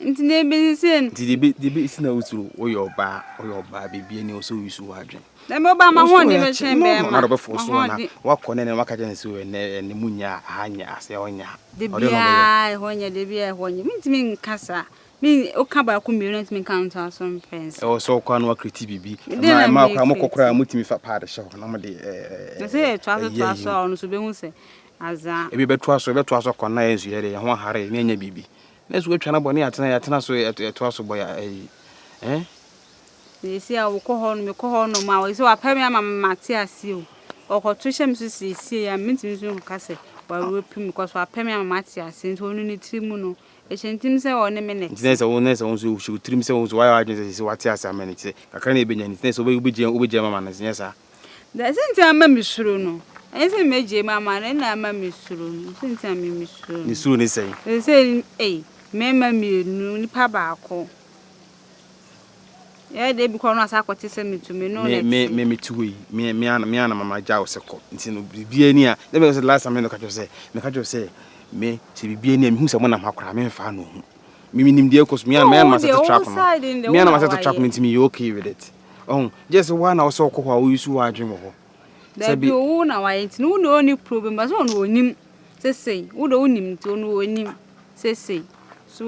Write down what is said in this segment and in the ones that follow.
Nti na be sen. Nti de be isi na usuru oyoba bibi ni oso yusu wadwen. Na me ba ma ho de be chen be ma. Na be fo so na wakọ ne waka je nse we ne munya anya ase onya. De bia honya de bia honya. Mintimi nkasa. Mi oka ba ko mi rent mi counter some pence. E so kwa no akriti bibi. Ma kwa mokokora mutimi fa pa de show na mo de Na say twaso ono so be hu se aza. E be twaso kwa na ensu ye de ho hare na nya bibi. Na so atwa na bone atena so twaso boya Esi a wo ko ho no me ko ho no ma wo se wa pa me ama mate ase o. Okoto hye me so sie ya mintimi so ka se wa wo pim ko so pa me ama mate ase nto onu ni trimu no. Echentim se wo ne me next. Ntinesa wo nesa wo so shu trim se wo so wa agin se wate ase amene se kakra na ebenya ntinesa obeje mama na nyesa. Da senti ama mi suro no. Ense meje mama na ama mi suro no. Senti ama mi suro. Ni suro ni sei. Say mema mi nu ni pa ba ko. Yeah, they be calling us akwati se mitumi no let. Me tuwe. Me ana mama ja wo se ko. Nti no bibia ni a. Dem say last time me ka jo say me se bibia ni a me hu se mo na makora me fa no hu. Me nim de ekos me ana ma set trap no. Me ana ma set trap me nti me you okay with it. Oh, just one na so ko ho a wo yusu wa adwen wo ho. That be wo na wa nti no no any problem but so no onim. Say wo do onim nti no onim. Say so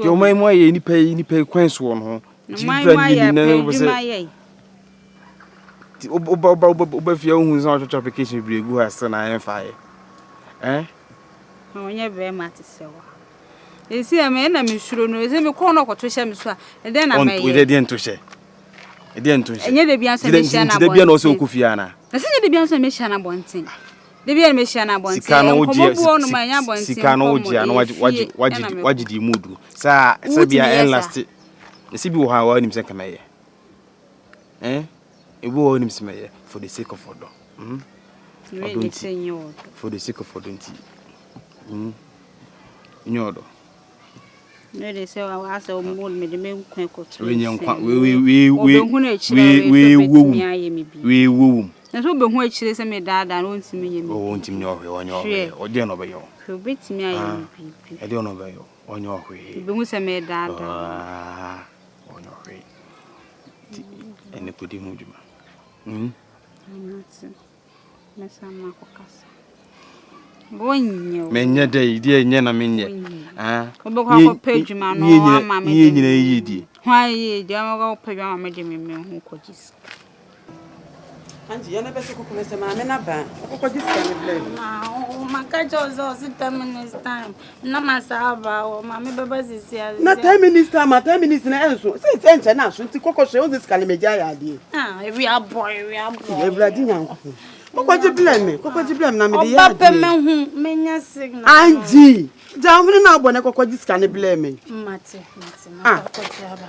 yo mai mo ye ni pay kwenso wo no. My my Oba fia hu so church application bi egu ha se na enfa ye onye be mate sewa esi ame na me suro no esi me ko no kwoto hye me so a e den na me ye on we dey nto hye enye de bia so me hye na de bia no so kufia na na se de bia so me hye na bonten de bia me hye na bonten sika no oji no waji di mudu sa bia last esi bi wo ha wa nim se kamaye ebu wo nim se meye for the sake of odo for the sake of odo nti nyodo no dey say wa asa o mo me de me kwan ko tro we nyankwa we wo na so be hu akire se me daada no ntimi ye me o ntimi ohwe o de no be yo so betimi aye me bibi e de no be yo onyo ohwe be hu se me daada onyo ohwe ene kodi mu djuma mesama ko kasa bonyo menye dai die nye na menye obo ko page ma no ama me ye nyina yidi hwa ye di ama ko page ma me de me hu ko jis Anji yana bese ko kuma se ma me na ba ko jis ka me blame maka jozo si 10 minutes time na masaba o ma me baba sisi na 10 minutes time ma 10 minutes na enso se enche na so nti kokoshe o this meja ya ade we are boy everybody nyanko kokoji blame na me de ya oba pe me hu menya signal Anji jamni na abone kokoji ska ne blame mate na kokoji aba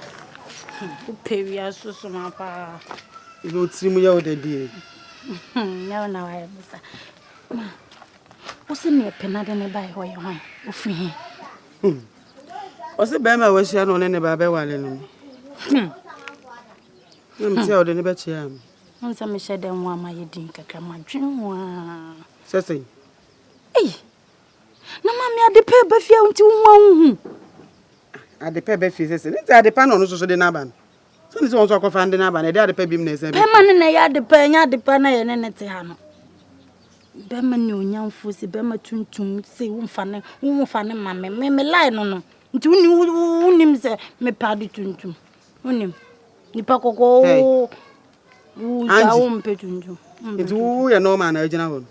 o pewi asusu ma pa ibo trimu ya o de die ya na wa busa o se me pena de ne bai ho ye ho o fi o se be ma wa hia no ne ba be wale no nti o de ne be chia am on sa me shede nwa ma ye din kakra ma dwenwa sese na mami adepe ba fia nti nwa hu adepe be fie sese nti adepa no so de na ba no so ni so won so akofa de na ba na de adepa bim na ese be ma ne na ya adepa nya adepa na ye ne te ha no be ma ne onyamfo si be ma tuntum se wo mfa ne ma me line no nti unim se me padi tuntum unim nipa kokko ja wo mpe tuntum nti wo ye no ma na agina ho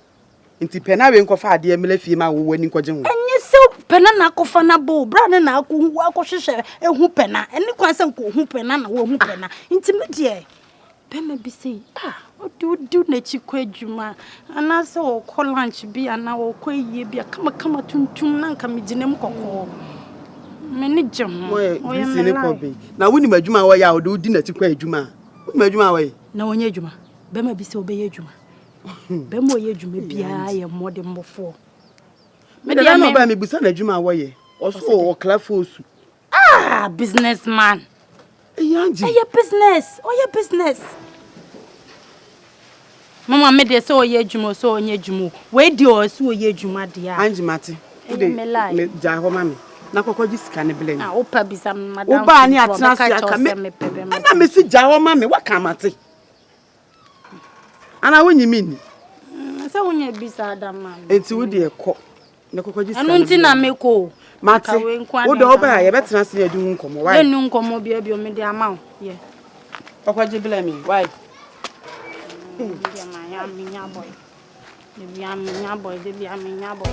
nti pena we nkofa ade emele fie ma wo wani nkogye ho enye se pena na akofa na bo bra ne na akohwehwe ehu pena eni kwan se nko hu pena na wo hu pena nti me de pema bi sei do na chi kwa adwuma ana se wo ko lunch bi ana wo ko yie bi kama tuntum na nka me ginem kokko me ne gye ho o ye me ko bi na woni madwuma wo ya wo do di na chi kwa adwuma woni madwuma wo na wonye adwuma bema bi se obeye adwuma bema oye adwuma bia ye mode mbofo me de na ba me busa na adwuma wo ye oso o klafosu businessman Anji oye business mama me de so oye adwuma we di o so oye adwuma de Anji mate me ja ho ma me na kokko jisika ne blen ah opa bisa madam oba ni atena se aka me na me si jawo ma me waka mate ana wonyi mi ni se wonya bisa adam ma enti wo de ekọ na kokko jisika anu nti na me ko mate wo do oba ye betena se adu nkomo why enu nkomo bia bia me de ama wo ye kokko ji blen mi why ya ma ya minya boy de bia minya boy de bia minya boy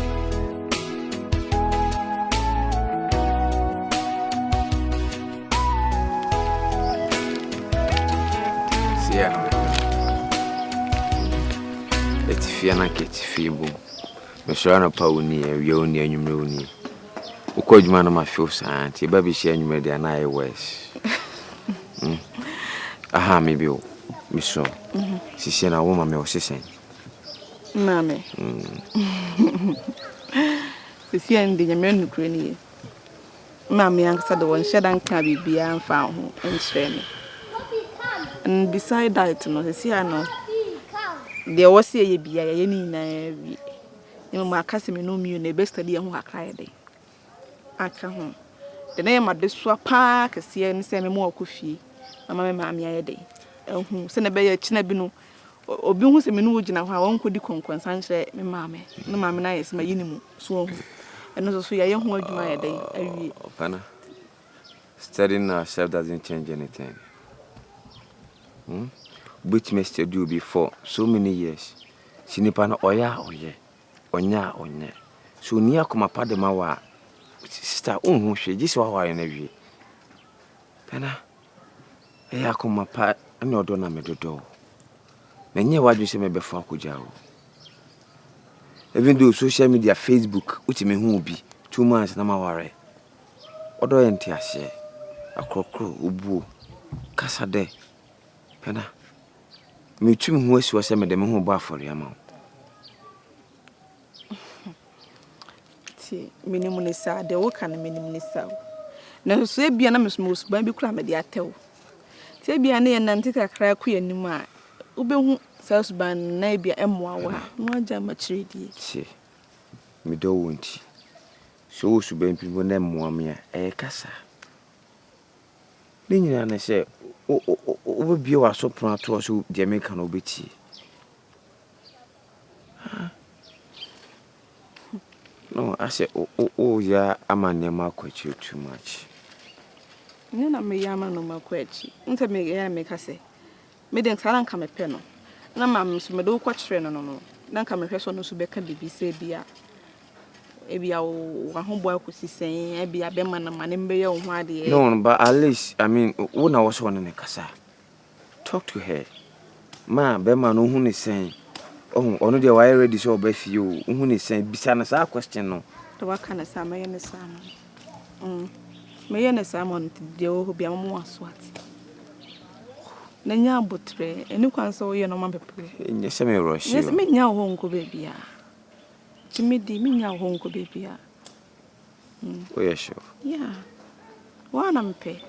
yeah. It's Fiana Kitty Feeble. Meshana Pauni, Yoni, and Yumuni. Ukojman, my first auntie, baby, she and you made an eye west. Aha, maybe, Miss Shaw. She said, a woman, may was saying. Mammy. The sea and the American granny. Mammy answered the one shed and cabby beyond found and strain. And beside that, no, the sea, I know. There was a be a any my cousin no me in the best idea who are cried. I come home. The name of this swap park is here and send me more coffee. My mammy a day. Send a bay chinabino or be who's a minuage now. How one could conquest and say, me mammy, no mammy is my unimu, so and also a young word my day. Pana studying ourselves doesn't change anything. Which must you do before so many years? Sinipana oya. Onya. So near come apart the mawa. Sister, she just wa in every. Pena, I come apart and no dona me do do. Many what you say me before Kujao. Even though social media, Facebook, which me who be 2 months na maware. Odo entiase. Akrokro ubu. Kasa de. Pena. Me trim who was me de me who ba for yama. Minimum is sad, the work and minimum is so. No, so be an most baby cram at the atel. Say be an and antica cry queen in my Ube sells ban, maybe a moa, no jam maturity. See, me do want. So should be people name Mwamia, casa. Then you say, oh, be you are so proud to us who the American obiti. No, I say, oh, yeah, I'm a name quite you too much. You know, me yama no more quetchy. Until me, I make her say, Maiden Saran come a penno. No, mamma, so me do quite train no. Then come a person who be can be say, be a homeboy could see saying, I be a beman and man be your wadi. No, but at least, I mean, when I was one in the casa, talk to her. Ma, Beman, who is saying, oh, only the wire ready so best you, who is saying, besides our question, no. The what kind of salmon and salmon? May and a salmon to the old be a more swat. Nanya butre, and you can so you know, mamma, in your semi rush. Yes, me now won't go baby. Jimmy, me now won't go baby. Oh, yeah, sure. Yeah. One am pay.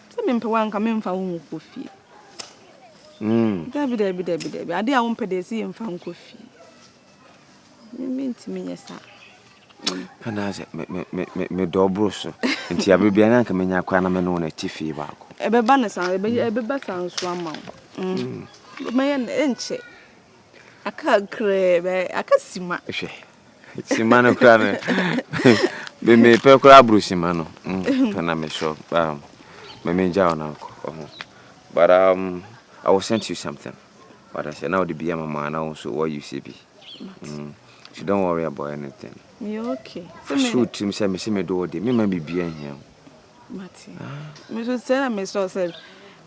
Some imp one come in for whom coffee. Debbie. I dare won't pay the sea and found coffee. You mean to me, yes, sir. Penaze me dobro so nti abebia na nka menya kwa na me no na tifi ba ko ebe ba na san ebe ba san so ama me enche aka krebe aka sima hwe sima no kra me me pe kra bru sima no pena me so me menja ona ko but I will send you something but I said now the be mama na so what you see be so don't worry about anything. You okay? Shoot him say me do de me be here. Mati. Me so say na me so say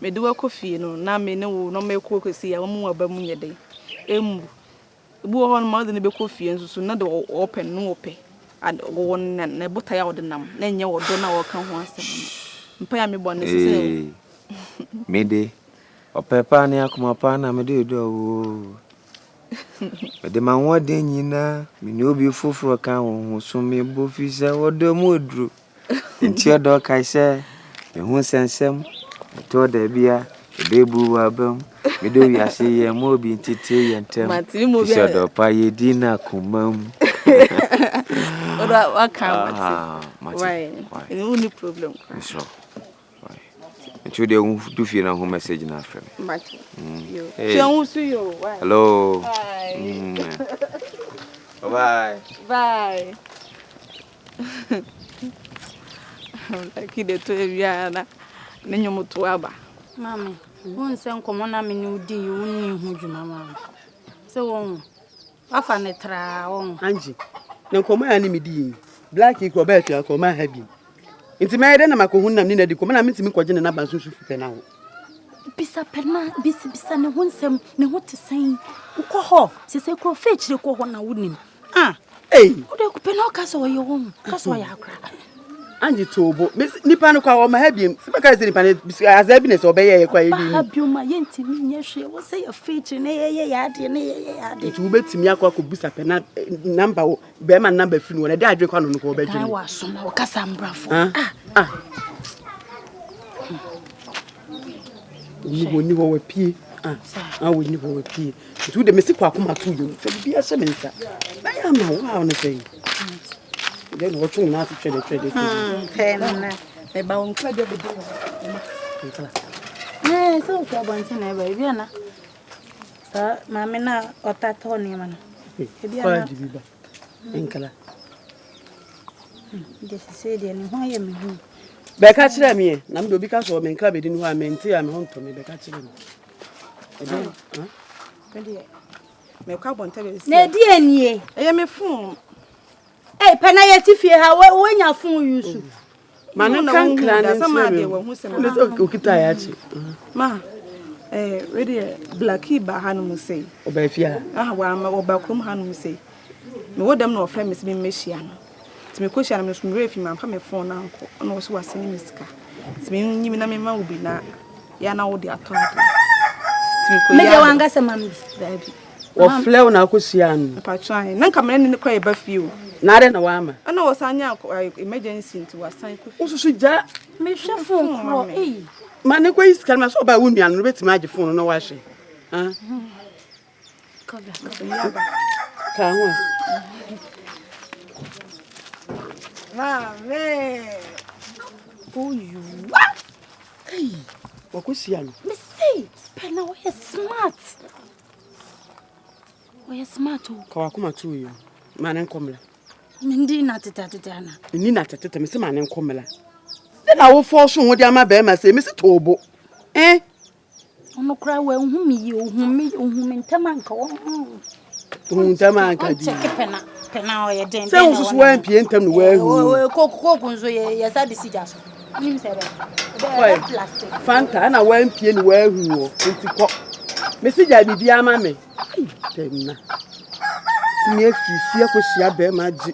me do coffee no na me no me ko kwesi ya mo aba mu nyede. Emu. Bu ho no ma de be coffee nso na de open no open. And go na buta ya odinam. Na nya wodo na wo kan ho asem. Mpa ya me bo na sese. Me de opepa na akoma pa na me de do. The man what then yina, me no be full for a cow, so me bofisa what the mudru. In tear dog, I say, and who sends them? I told the beer, the baby wabum, me do ya see a mobi in Titi and tell my team of your pie dinner, come. Or what can Why? No problem. So, why? And you don't do feel no message in our friend. Hello. Bye. Bye. Like the 12 years, then you move to Abba. Mammy, won't send common. I mean, you do, you won't you, mamma. So, I found a trial. Angie, no come enemy di. Black equal better, I come happy. It's my then I'm a kohuna near the common. I mean to me, quite an abandon for now. Bisa pena, bisa ne wonsem, ne what to say. Uko, she say, go fetch the cohona wouldn't. Ah, hey, who they could penal castle your home? That's why I cry. Angie Tobo, Miss Nipano, my happy, because the as happiness obey a quiet. Have you my auntie? Yes, she will say a feature. It will bet me a cock could be a penal number, Berman number 3 when I died. Drink on the call bedroom. I was so now Cassandra. You will never pee. I will never pee. To the Missy Quacuma to you, be a semester. I am now on the same. Then watching now to trade. The bone credit the door. Yes, so for once in a baby, Anna. Sir, Mamma, or Tatoni, man. Incolor. This is said, and why am I? Becca me, Namdo because of men club didn't want me to home to me, Becca. Me carbon tell you. Dear, I am a fool. Eh, penayeti fie ha when your phone use. Man can clan somebody who said okita yachi. Ma ready blacky ba hanu say. Obefia. Wa ma obakrom hanu say. Me wo dem no friend me se me mehia no. Ti me question me so me refi man pa me phone na anko. Ono so waseni me sika. Ti me nyimi na me ma obi na ya na wo de ato ade. Ti me ko ya. Me wanga se mami. Dabi. Wo flew na akosia no. Pa try. Na kamera ni kwa e ba fie. Nare na wama. Ana wasanya emergency nti wasan ku. Osusu ja. Me hwe phone kro eh. Man ko iska na so ba wunu anu beti ma age phone no wa hwe. Ka ho. Mame. Oh you. Hey. Wakosia no. Me say, Pena we smart. We smart o. Ka wakoma tu yo. Man enkomla. Mindi na teta na. Ni na teta me se man enkomla. Den na wo force wo de ama be ma se me se tobo. Ono kra we ohumi yi ohumi ntama nka wo. Ntama nka di. Check pena o ye den. Se wo so wan pie ntam no wa hu. Koku nzo ye sa de sija so. Nim se be. Plastic. Fanta na wan pie ni wa hu o. Nti ko. Me sija bibia ama me. Dem na. Me fifi akosia be ma ji.